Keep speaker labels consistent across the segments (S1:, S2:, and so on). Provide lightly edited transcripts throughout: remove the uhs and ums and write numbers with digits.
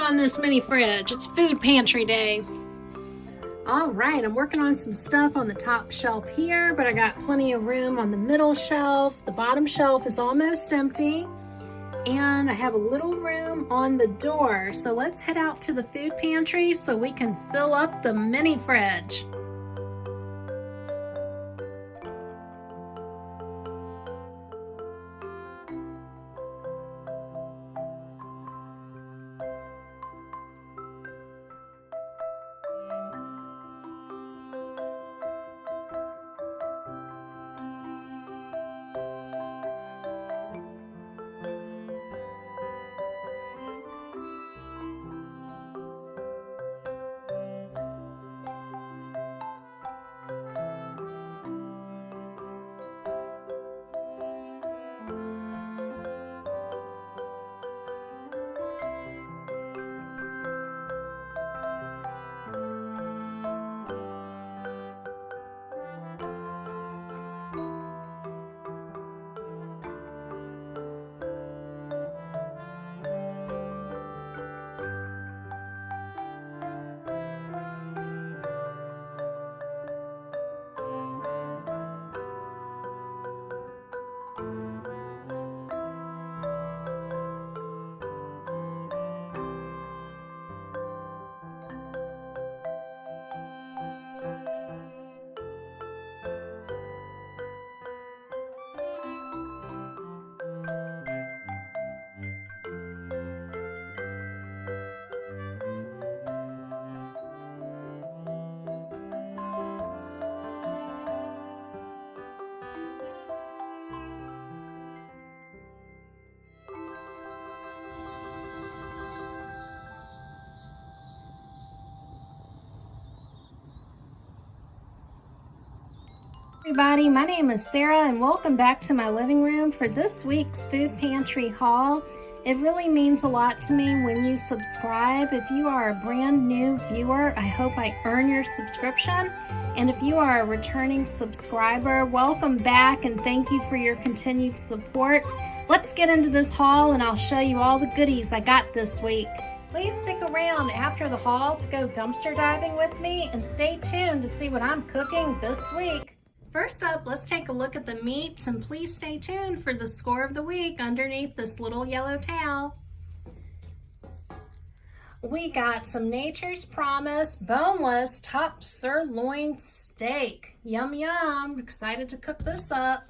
S1: on this mini fridge. It's food pantry day. All right, I'm working on some stuff on the top shelf here, but I got plenty of room on the middle shelf. The bottom shelf is almost empty, and I have a little room on the door. So let's head out to the food pantry so we can fill up the mini fridge. Everybody, my name is Sarah and welcome back to my living room for this week's food pantry haul. It really means a lot to me when you subscribe. If you are a brand new viewer, I hope I earn your subscription. And if you are a returning subscriber, welcome back and thank you for your continued support. Let's get into this haul and I'll show you all the goodies I got this week. Please stick around after the haul to go dumpster diving with me and stay tuned to see what I'm cooking this week. First up, let's take a look at the meats and please stay tuned for the score of the week underneath this little yellow towel. We got some Nature's Promise boneless top sirloin steak. Yum yum, excited to cook this up.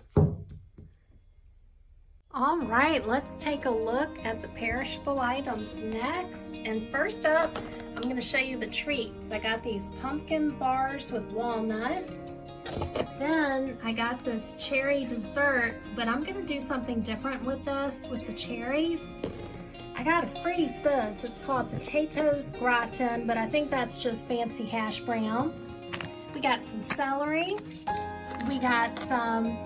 S1: All right, let's take a look at the perishable items next. And first up, I'm gonna show you the treats. I got these pumpkin bars with walnuts. Then I got this cherry dessert, but I'm gonna do something different with this, with the cherries. I gotta freeze this. It's called potatoes gratin, but I think that's just fancy hash browns. We got some celery. We got some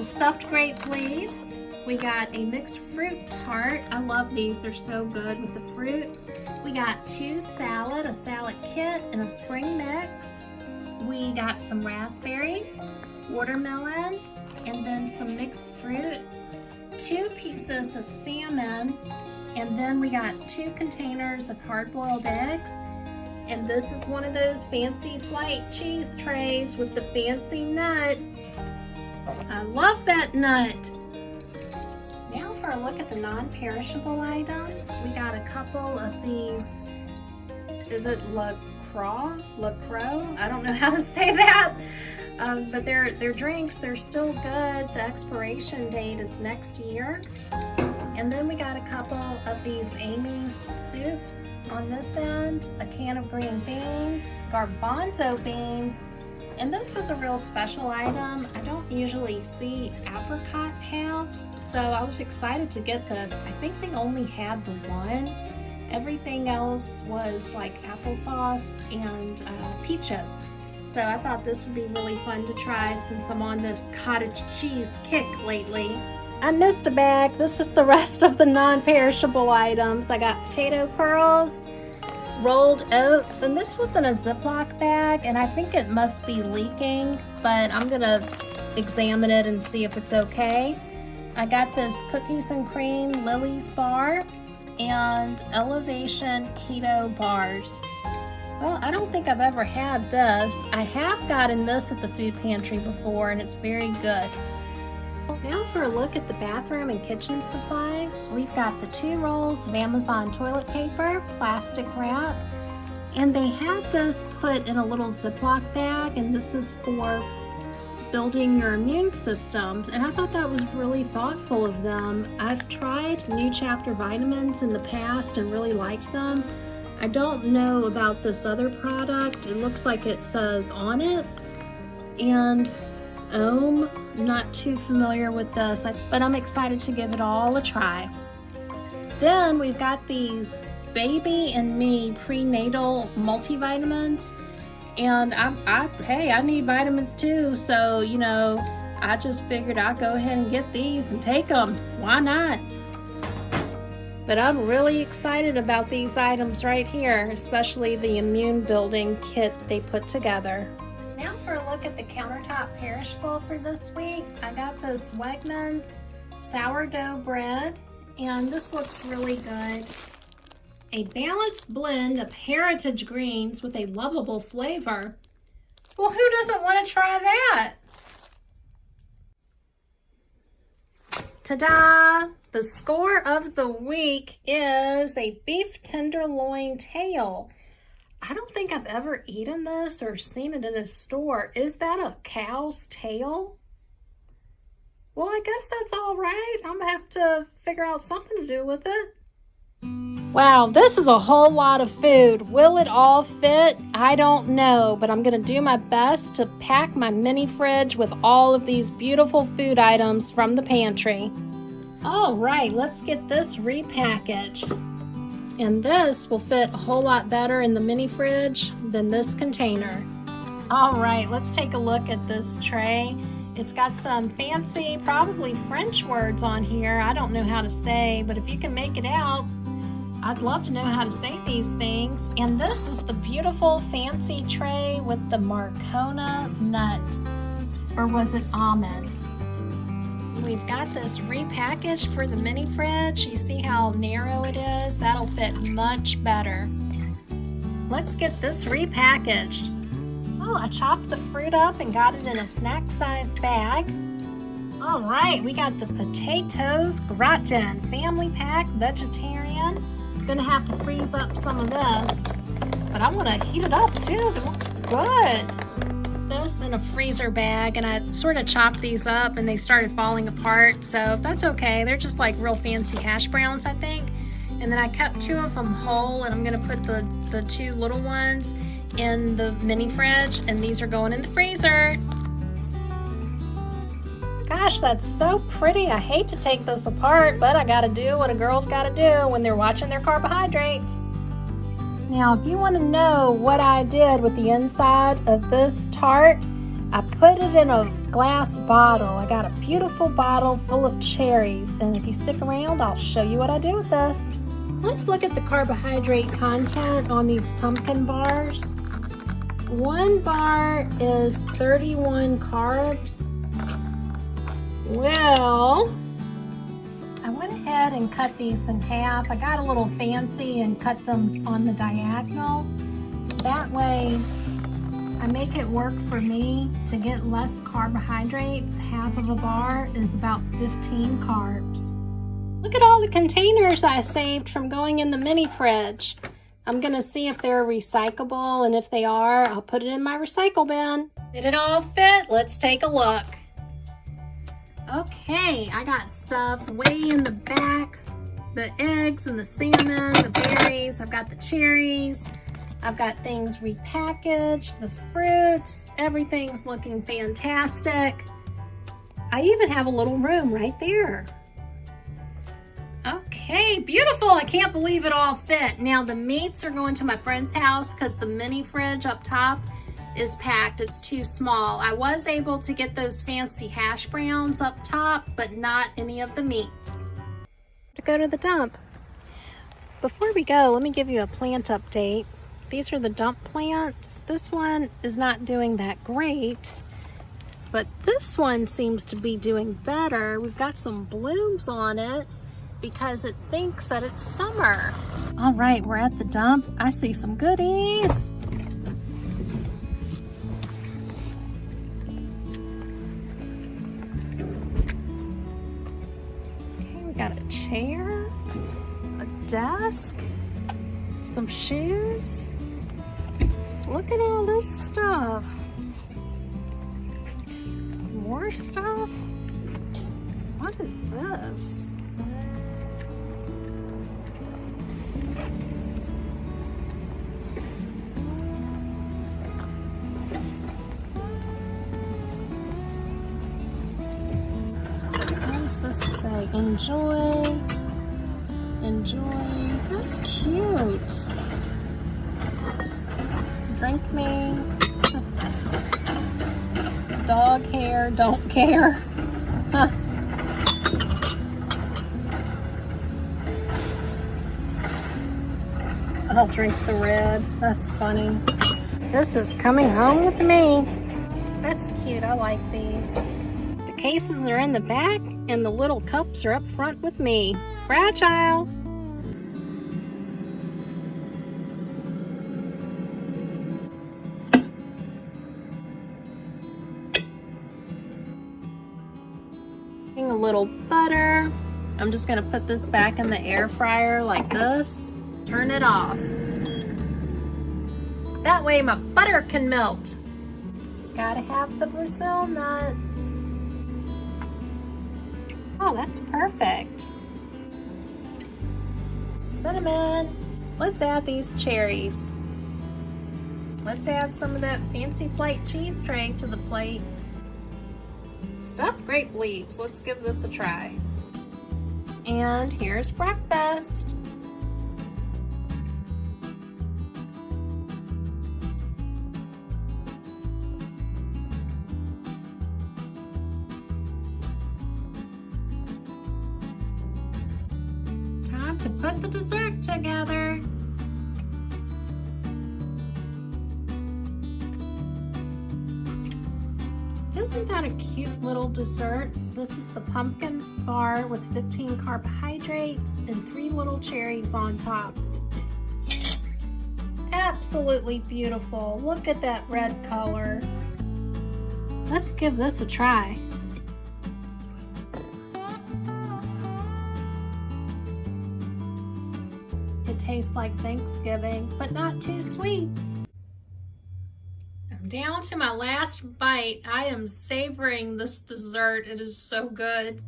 S1: stuffed grape leaves. We got a mixed fruit tart. I love these, they're so good with the fruit. We got two salad, a salad kit, and a spring mix. We got some raspberries, watermelon, and then some mixed fruit, 2 pieces of salmon, and then we got 2 containers of hard-boiled eggs. And this is one of those fancy flight cheese trays with the fancy nut. I love that nut. Now for a look at the non-perishable items. We got a couple of these, is it LaCroix? I don't know how to say that. But they're drinks, they're still good. The expiration date is next year. And then we got a couple of these Amy's soups on this end, a can of green beans, garbanzo beans, and this was a real special item. I don't usually see apricot halves, so I was excited to get this. I think they only had the one. Everything else was like applesauce and peaches. So I thought this would be really fun to try since I'm on this cottage cheese kick lately. I missed a bag. This is the rest of the non-perishable items. I got potato pearls, rolled oats, and this was in a Ziploc bag, and I think it must be leaking, but I'm gonna examine it and see if it's okay. I got this cookies and cream Lily's bar, and Elevation Keto Bars. Well, I don't think I've ever had this. I have gotten this at the Food Pantry before, and it's very good. Now for a look at the bathroom and kitchen supplies. We've got the 2 rolls of Amazon toilet paper, plastic wrap, and they have this put in a little Ziploc bag, and this is for building your immune system. And I thought that was really thoughtful of them. I've tried New Chapter vitamins in the past and really liked them. I don't know about this other product. It looks like it says on it, and I'm not too familiar with this, but I'm excited to give it all a try. Then we've got these Baby and Me prenatal multivitamins, and hey, I need vitamins too, so you know, I just figured I'd go ahead and get these and take them. Why not? But I'm really excited about these items right here, especially the immune building kit they put together. Now for a look at the countertop perishable for this week. I got this Wegmans sourdough bread, and this looks really good. A balanced blend of heritage greens with a lovable flavor. Well, who doesn't want to try that? Ta-da! The score of the week is a beef tenderloin tail. I don't think I've ever eaten this or seen it in a store. Is that a cow's tail? Well, I guess that's all right. I'm gonna have to figure out something to do with it. Wow, this is a whole lot of food. Will it all fit? I don't know, but I'm gonna do my best to pack my mini fridge with all of these beautiful food items from the pantry. All right, let's get this repackaged. And this will fit a whole lot better in the mini fridge than this container. All right, let's take a look at this tray. It's got some fancy, probably French words on here. I don't know how to say, but if you can make it out, I'd love to know how to say these things. And this is the beautiful fancy tray with the Marcona nut, or was it almond? We've got this repackaged for the mini fridge. You see how narrow it is? That'll fit much better. Let's get this repackaged. Oh, I chopped the fruit up and got it in a snack-sized bag. All right, we got the potatoes gratin, family pack, vegetarian. Gonna have to freeze up some of this, but I want to heat it up too. It looks good. This in a freezer bag, and I sort of chopped these up and they started falling apart, so that's okay. They're just like real fancy hash browns, I think. And then I kept 2 of them whole, and I'm gonna put the 2 little ones in the mini fridge, and these are going in the freezer. Gosh, that's so pretty. I hate to take this apart, but I gotta do what a girl's gotta do when they're watching their carbohydrates. Now, if you want to know what I did with the inside of this tart, I put it in a glass bottle. I got a beautiful bottle full of cherries, and if you stick around, I'll show you what I do with this. Let's look at the carbohydrate content on these pumpkin bars. 1 bar is 31 carbs. Well, I went ahead and cut these in half. I got a little fancy and cut them on the diagonal. That way, I make it work for me to get less carbohydrates. Half of a bar is about 15 carbs. Look at all the containers I saved from going in the mini fridge. I'm gonna see if they're recyclable, and if they are, I'll put it in my recycle bin. Did it all fit? Let's take a look. Okay, I got stuff way in the back. The eggs and the salmon, the berries, I've got the cherries. I've got things repackaged, the fruits, everything's looking fantastic. I even have a little room right there. Okay, beautiful. I can't believe it all fit. Now the meats are going to my friend's house because the mini fridge up top is packed. It's too small. I was able to get those fancy hash browns up top, but not any of the meats. To go to the dump. Before we go, let me give you a plant update. These are the dump plants. This one is not doing that great, but this one seems to be doing better. We've got some blooms on it, because it thinks that it's summer. All right, we're at the dump. I see some goodies. Okay, we got a chair, a desk, some shoes. Look at all this stuff. More stuff? What is this? What does this say? Enjoy. Enjoy. That's cute. Drink me. Dog hair, don't care. Huh. I'll drink the red. That's funny. This is coming home with me. That's cute. I like these. The cases are in the back and the little cups are up front with me. Fragile. A little butter. I'm just gonna put this back in the air fryer like this. Turn it off. That way my butter can melt. Gotta have the Brazil nuts. Oh, that's perfect. Cinnamon. Let's add these cherries. Let's add some of that fancy flight cheese tray to the plate. Stuffed grape leaves. Let's give this a try. And here's breakfast. Time to put the dessert together. Isn't that a cute little dessert? This is the pumpkin bar with 15 carbohydrates and 3 little cherries on top. Absolutely beautiful. Look at that red color. Let's give this a try. It tastes like Thanksgiving, but not too sweet. Down to my last bite. I am savoring this dessert. It is so good.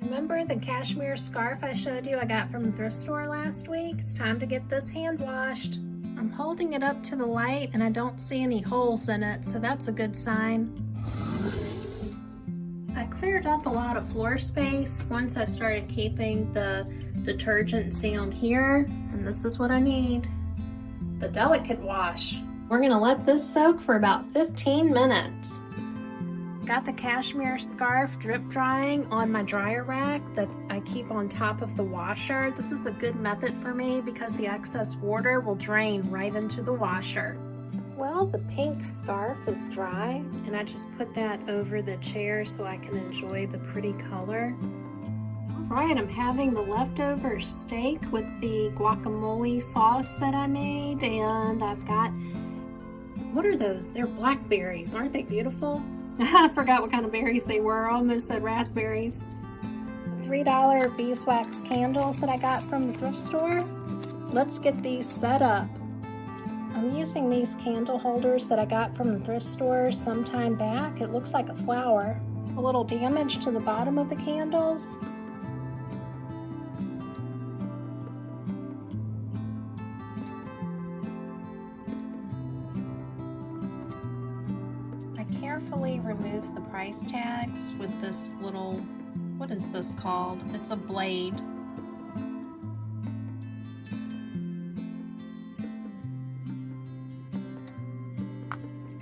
S1: Remember the cashmere scarf I showed you I got from the thrift store last week? It's time to get this hand washed. I'm holding it up to the light and I don't see any holes in it, so that's a good sign. I cleared up a lot of floor space once I started keeping the detergents down here, and this is what I need. The delicate wash. We're gonna let this soak for about 15 minutes. Got the cashmere scarf drip drying on my dryer rack that I keep on top of the washer. This is a good method for me because the excess water will drain right into the washer. Well, the pink scarf is dry, and I just put that over the chair so I can enjoy the pretty color. All right, I'm having the leftover steak with the guacamole sauce that I made, and I've got, what are those? They're blackberries. Aren't they beautiful? I forgot what kind of berries they were. I almost said raspberries. $3 beeswax candles that I got from the thrift store. Let's get these set up. I'm using these candle holders that I got from the thrift store some time back. It looks like a flower. A little damage to the bottom of the candles. I carefully removed the price tags with this little, what is this called? It's a blade.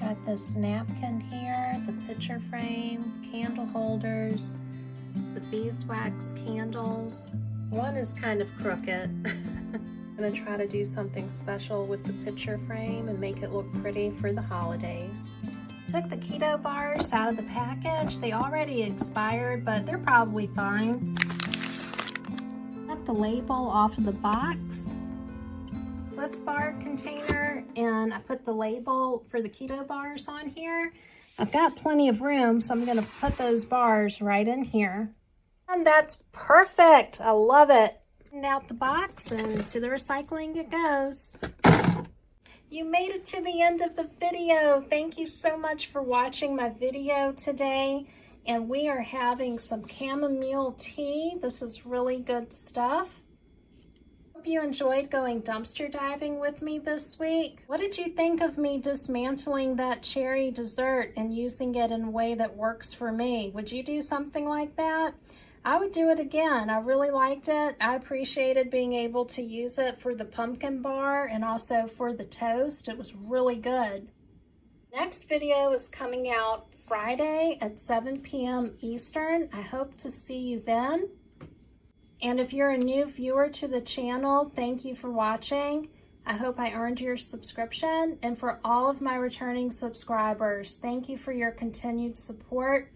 S1: Got this napkin here, the picture frame, candle holders, the beeswax candles. One is kind of crooked. And I'm gonna try to do something special with the picture frame and make it look pretty for the holidays. Took the keto bars out of the package. They already expired, but they're probably fine. Cut the label off of the box. Cliff bar container, and I put the label for the keto bars on here. I've got plenty of room, so I'm gonna put those bars right in here. And that's perfect, I love it. And out the box and to the recycling it goes. You made it to the end of the video. Thank you so much for watching my video today. And we are having some chamomile tea. This is really good stuff. Hope you enjoyed going dumpster diving with me this week. What did you think of me dismantling that cherry dessert and using it in a way that works for me? Would you do something like that? I would do it again. I really liked it. I appreciated being able to use it for the pumpkin bar and also for the toast. It was really good. Next video is coming out Friday at 7 p.m. Eastern. I hope to see you then. And if you're a new viewer to the channel, thank you for watching. I hope I earned your subscription. And for all of my returning subscribers, thank you for your continued support.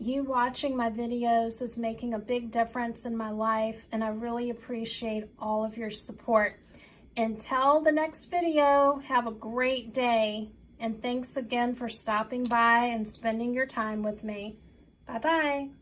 S1: You watching my videos is making a big difference in my life, and I really appreciate all of your support. Until the next video, have a great day, and thanks again for stopping by and spending your time with me. Bye-bye.